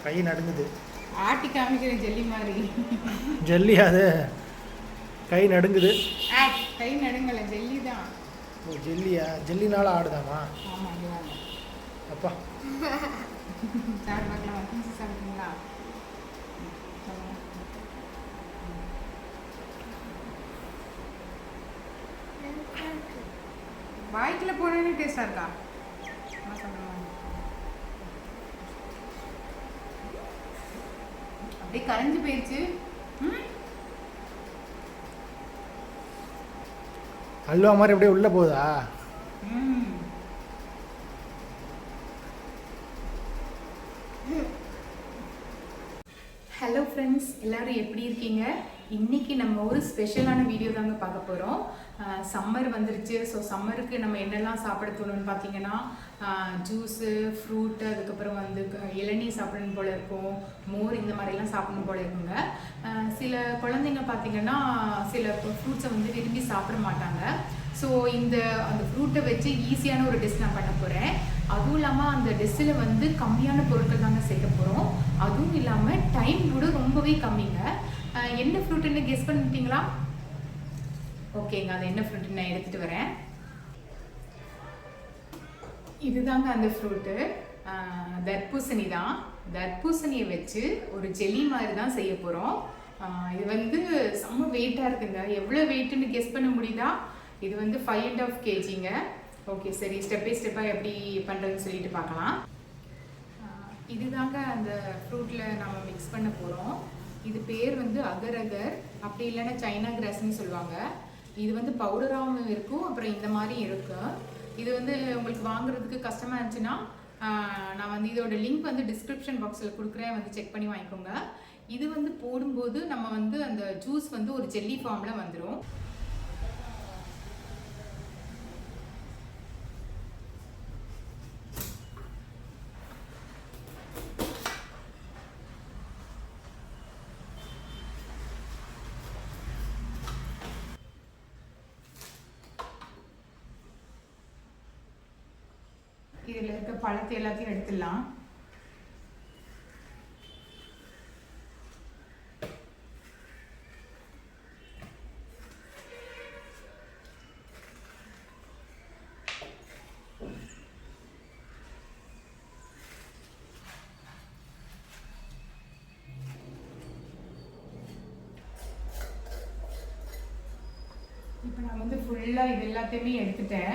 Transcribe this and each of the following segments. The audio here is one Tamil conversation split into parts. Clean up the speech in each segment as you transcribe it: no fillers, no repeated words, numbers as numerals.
கை நடுங்குது. ஆட்டி காமிக்கிற ஜெல்லி மாதிரி. ஜெல்லி அது கை நடுங்குது. கை நடுங்கலை, ஜெல்லி தான். ஓ ஜெல்லியா? ஜெல்லினால ஆடுதாமா? ஆமாம் இதுவாங்க. அப்பா சாப்பிட்டு பார்க்கலாம். பீஸு சாப்பிட்டீங்களா? வாய்க்கில் போனோன்னு டேஸ்டாக இருக்கா? அப்படியே கரைஞ்சி போயிடுச்சு. அல்வா மாதிரி அப்படியே உள்ளே போகுதா? ஹலோ ஃப்ரெண்ட்ஸ், எல்லோரும் எப்படி இருக்கீங்க? இன்றைக்கி நம்ம ஒரு ஸ்பெஷலான வீடியோ தாங்க பார்க்க போகிறோம். சம்மர் வந்துருச்சு. ஸோ சம்மருக்கு நம்ம என்னெல்லாம் சாப்பிட தோணுன்னு பார்த்தீங்கன்னா, ஜூஸு, ஃப்ரூட்டு, அதுக்கப்புறம் வந்து இளநீர் சாப்பிடணும் போல் இருக்கும், மோர் இந்த மாதிரிலாம் சாப்பிடணும் போல் இருக்குங்க. சில குழந்தைங்க பார்த்திங்கன்னா சில ஃப்ரூட்ஸை வந்து விரும்பி சாப்பிட மாட்டாங்க. ஸோ அந்த ஃப்ரூட்டை வச்சு ஈஸியான ஒரு டிஷ் நான் பண்ண போகிறேன். அதுவும் இல்லாமல் அந்த டிஷ்ஷில் வந்து கம்மியான பொருட்கள் தாங்க சேர்க்க போகிறோம். அதுவும் இல்லாமல் டைம் கூட ரொம்பவே கம்மிங்க. என்ன ஃப்ரூட்டுன்னு கெஸ் பண்ணிட்டீங்களா? ஓகேங்க, அது என்ன ஃப்ரூட்டுன்னு நான் எடுத்துகிட்டு வரேன். இதுதாங்க அந்த ஃப்ரூட்டு, தர்பூசணி தான். தர்பூசணியை வச்சு ஒரு ஜெல்லி மாதிரி தான் செய்ய போகிறோம். இது வந்து செம்ம வெயிட்டாக இருக்குங்க. எவ்வளோ வெயிட்டுன்னு கெஸ் பண்ண முடியுதா? இது வந்து 5.5 kgங்க. ஓகே, சரி, ஸ்டெப் பை ஸ்டெப்பாக எப்படி பண்ணுறதுன்னு சொல்லிட்டு பார்க்கலாம். இதுதாங்க அந்த ஃப்ரூட்டில் நம்ம மிக்ஸ் பண்ண போகிறோம். இது பேர் வந்து அகர் அகர், அப்படி இல்லைன்னா சைனா கிராஸ்ன்னு சொல்லுவாங்க. இது வந்து பவுடராகவும் இருக்கும், அப்புறம் இந்த மாதிரி இருக்கும். இது வந்து உங்களுக்கு வாங்குறதுக்கு கஷ்டமாக இருந்துச்சுன்னா நான் வந்து இதோட லிங்க் வந்து டிஸ்கிரிப்ஷன் பாக்ஸில் கொடுக்குறேன், வந்து செக் பண்ணி வாங்கிக்கோங்க. இது வந்து போடும்போது நம்ம வந்து அந்த ஜூஸ் வந்து ஒரு ஜெல்லி ஃபார்மில் வந்துடும். இதில் இருக்க பழத்தை எல்லாத்தையும் எடுத்துடலாம். இப்போ நான் வந்து ஃபுல்லாக இது எல்லாத்தையுமே எடுத்துட்டேன்.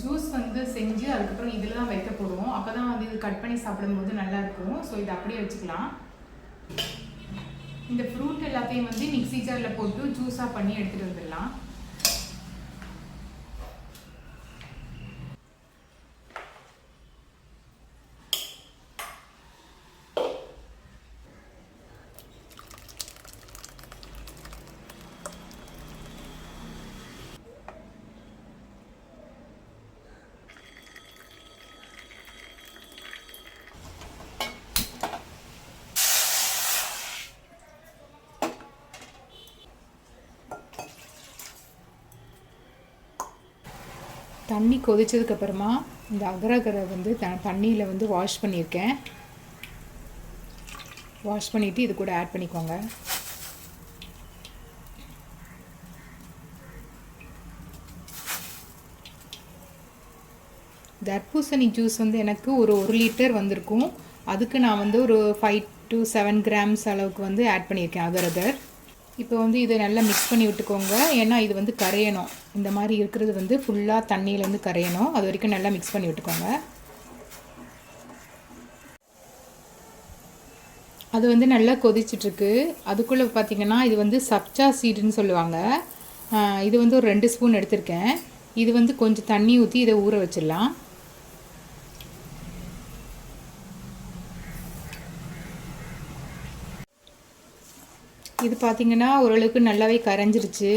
ஜூஸ் வந்து செஞ்சு அதுக்கப்புறம் இதில் தான் வைக்க போகிறோம். அப்போ தான் வந்து இது கட் பண்ணி சாப்பிடும்போது நல்லாயிருக்கும். ஸோ இதை அப்படியே வச்சுக்கலாம். இந்த ஃப்ரூட் எல்லாத்தையும் வந்து மிக்ஸி ஜாரில் போட்டு ஜூஸாக பண்ணி எடுத்துகிட்டு வந்துடலாம். தண்ணி கொதிச்சதுக்கப்புறமா இந்த அகரகரை வந்து தண்ணியில் வந்து வாஷ் பண்ணியிருக்கேன். வாஷ் பண்ணிவிட்டு இது கூட ஆட் பண்ணிக்கோங்க. தர்பூசணி ஜூஸ் வந்து எனக்கு ஒரு 1 லிட்டர் வந்திருக்கும். அதுக்கு நான் வந்து ஒரு 5 to 7 grams அளவுக்கு வந்து ஆட் பண்ணியிருக்கேன் அகரகர். இப்போ வந்து இதை நல்லா மிக்ஸ் பண்ணி விட்டுக்கோங்க. ஏன்னா இது வந்து கரையணும். இந்த மாதிரி இருக்கிறது வந்து ஃபுல்லாக தண்ணியிலேருந்து கரையணும். அது வரைக்கும் நல்லா மிக்ஸ் பண்ணி விட்டுக்கோங்க. அது வந்து நல்லா கொதிச்சிட்ருக்கு. அதுக்குள்ளே பார்த்திங்கன்னா இது வந்து சப்ஜா சீடுன்னு சொல்லுவாங்க. இது வந்து ஒரு 2 ஸ்பூன் எடுத்திருக்கேன். இது வந்து கொஞ்சம் தண்ணி ஊற்றி இதை ஊற வச்சிடலாம். இது பார்த்திங்கன்னா ஓரளவுக்கு நல்லாவே கரைஞ்சிருச்சு.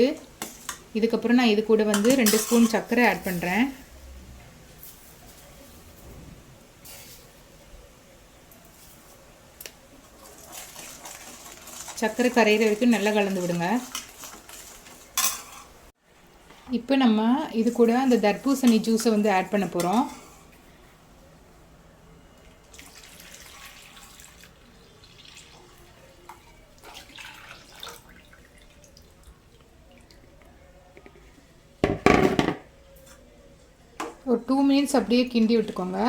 இதுக்கப்புறம் நான் இது கூட வந்து 2 ஸ்பூன் சர்க்கரை ஆட் பண்ணுறேன். சர்க்கரை கரையிற வரைக்கும் நல்லா கலந்து விடுங்க. இப்போ நம்ம இது கூட அந்த தர்பூசணி ஜூஸை வந்து ஆட் பண்ண போகிறோம். ஒரு 2 மினிட்ஸ் அப்படியே கிண்டி விட்டுக்கோங்க.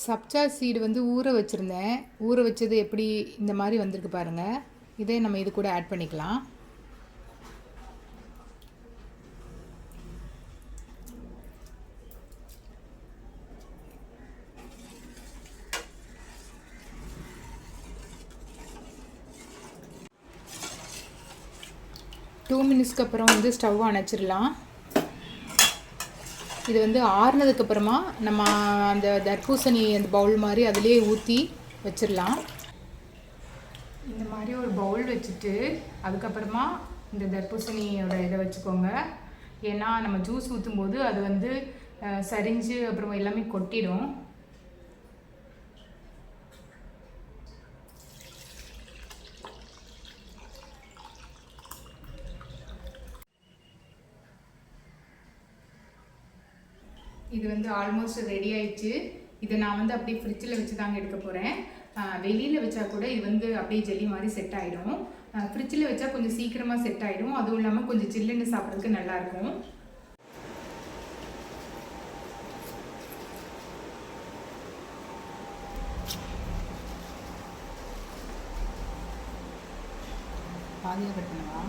சப்ஜா சீடு வந்து ஊற வச்சுருந்தேன். ஊற வச்சது எப்படி இந்த மாதிரி வந்திருக்கு பாருங்கள். இதே நம்ம இது கூட ஆட் பண்ணிக்கலாம். டூ மினிட்ஸ்க்கு அப்புறம் வந்து ஸ்டவ் அணைச்சிடலாம். இது வந்து ஆறுனதுக்கப்புறமா நம்ம அந்த தர்பூசணி அந்த பவுல் மாதிரி அதிலே ஊற்றி வச்சிடலாம். இந்த மாதிரி ஒரு பவுல் வச்சுட்டு அதுக்கப்புறமா இந்த தர்பூசணியோட இதை வச்சுக்கோங்க. ஏன்னா நம்ம ஜூஸ் ஊற்றும் போது அது வந்து சரிஞ்சு அப்புறமா எல்லாமே கொட்டிடும். இது வந்து ஆல்மோஸ்ட் ரெடி ஆயிடுச்சு. இதை நான் வந்து அப்படியே ஃப்ரிட்ஜில் வச்சு தாங்க எடுக்க போகிறேன். வெளியில் வச்சா கூட இது வந்து அப்படியே ஜெல்லி மாதிரி செட் ஆகிடும். ஃப்ரிட்ஜில் வச்சா கொஞ்சம் சீக்கிரமாக செட் ஆகிடும். அதுவும் இல்லாமல் கொஞ்சம் ஜில்லுன்னு சாப்பிட்றதுக்கு நல்லாயிருக்கும். பாதியாக கட் பண்ணவா?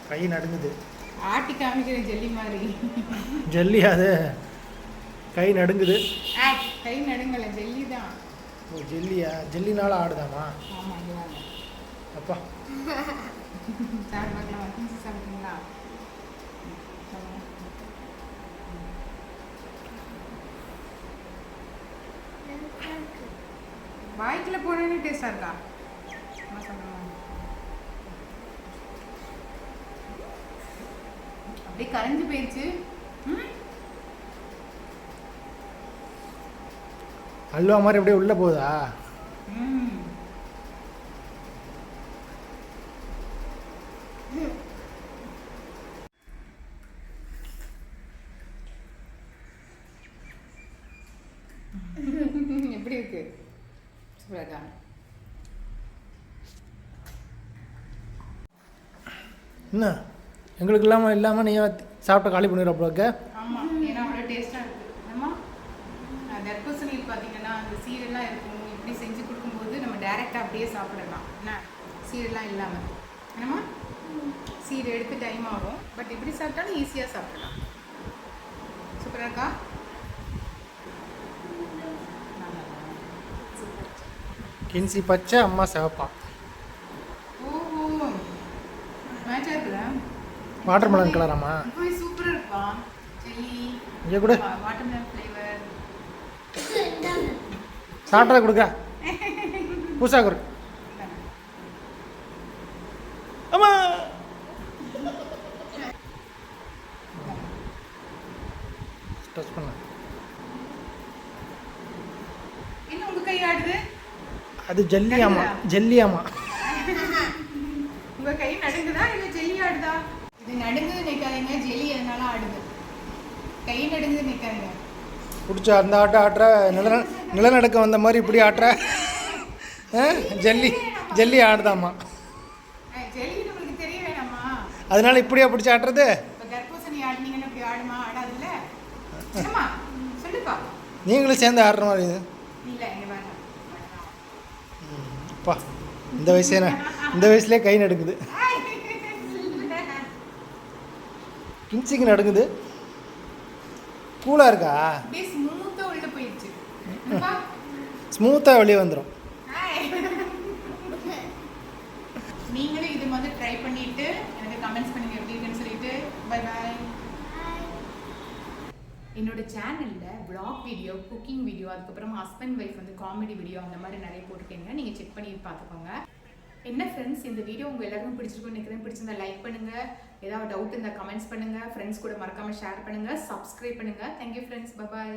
கை நடுங்குது. ஆட்டி காமிக்கிற ஜெல்லி மாதிரி. ஜெல்லி அது கை நடுங்குது. கை நடுங்கலை, ஜெல்லி தான். ஓ ஜெல்லியா? ஜெல்லினால ஆடுதாமா? ஆமாம், இதுவாங்க. அப்பா சாப்பிட்டு பார்க்கலாம். கிஞ்சி சாப்பிட்றீங்களா? வாய்க்குள்ள போனே டேஸ்டாக இருக்கா? அப்படியே கரைஞ்சி போயிடுச்சு. அல்வா மாதிரி அப்படியே உள்ள போகுதா? எப்படி இருக்கு? சூப்பரா. என்ன எங்களுக்கு இல்லாமல் நீ சாப்பிட்ட காலி பண்ணிடுறப்போக்க? ஆமாம், ஏன்னா அவ்வளோ டேஸ்ட்டாக இருக்குது. என்னம்மா தர்பூசணியில் பார்த்தீங்கன்னா அந்த சீடெல்லாம் இருக்கும். இப்படி செஞ்சு கொடுக்கும்போது நம்ம டைரெக்டாக அப்படியே சாப்பிடலாம். என்ன சீடெல்லாம் இல்லாமல். என்னம்மா சீடு எடுத்து டைம் ஆகும். பட் இப்படி சாப்பிட்டாலும் ஈஸியாக சாப்பிடலாம். சூப்பராக இருக்கா? கின்சி பச்சை, அம்மா சிவப்பா. ஓஹோ, மேட்சாக இருக்குதா? வாட்டர் மெலன் கலராமா? சூப்பராக இருப்பா. ஜெல்லி இங்கே கூட வாட்டர் மெலன் ஃப்ளேவர். சாப்பிட்றத கொடுக்க பூசா குரு. அம்மா டச் பண்ண. என்ன உங்கள் கை ஆடுது? அது ஜல்லியாமா? ஜல்லியாமா? உங்கள் கை நடுங்குதா இல்லை ஜெல்லி ஆடுதா? இது நடுங்குது நிற்காதீங்க, ஜெல்லி அதனால ஆடுது. கை நடுங்குது நிற்காதீங்க. பிடிச்சா அந்த ஆட்டம் ஆட்டுற, நிலநடுக்க வந்த மாதிரி இப்படி ஆட்டுற. ஜல்லி ஜல்லி ஆடுதாம்மா. ஜெல்லி நம்மளுக்கு தெரிய வேணாமா? அதனால இப்படியா பிடிச்சி ஆட்டுறது? இப்போ தர்பூசணி ஆடுனீங்கன்னு இப்படி ஆடுமா? ஆடாதுல்ல. என்னம்மா சொல்லுப்பா. நீங்களும் சேர்ந்து ஆடுற மாதிரி இது. இல்லை இங்கே வேண்டாம். அப்பா இந்த வயசுலேயே கை நடுங்குது. கிஞ்சிக்கு நடுங்குது. கூலாக இருக்கா? அப்படியே ஸ்மூத்தாக உள்ள போயிடுச்சு. ஸ்மூத்தாக வெளியே வந்துடும். நீங்களும் இது மாதிரி ட்ரை பண்ணிட்டு எனக்கு கமெண்ட்ஸ் பண்ணுங்க எப்படி இருக்குன்னு சொல்லிட்டு. Bye bye. என்னோட சேனலில் vlog வீடியோ, குக்கிங் வீடியோ, அதுக்கப்புறம் ஹஸ்பண்ட் ஒய்ஃப் வந்து காமெடி வீடியோ அந்த மாதிரி நிறைய போட்டிருக்கீங்க. நீங்கள் செக் பண்ணி பார்த்துக்கோங்க. என்ன ஃப்ரெண்ட்ஸ், இந்த வீடியோ உங்கள் எல்லாருக்கும் பிடிச்சிருக்குன்னு நினைக்கிறேன். பிடிச்சிருந்தா லைக் பண்ணுங்கள். ஏதாவது டவுட் இருந்தால் கமெண்ட்ஸ் பண்ணுங்கள். ஃப்ரெண்ட்ஸ் கூட மறக்காமல் ஷேர் பண்ணுங்கள். சப்ஸ்கிரைப் பண்ணுங்கள். Thank you friends. Bye bye.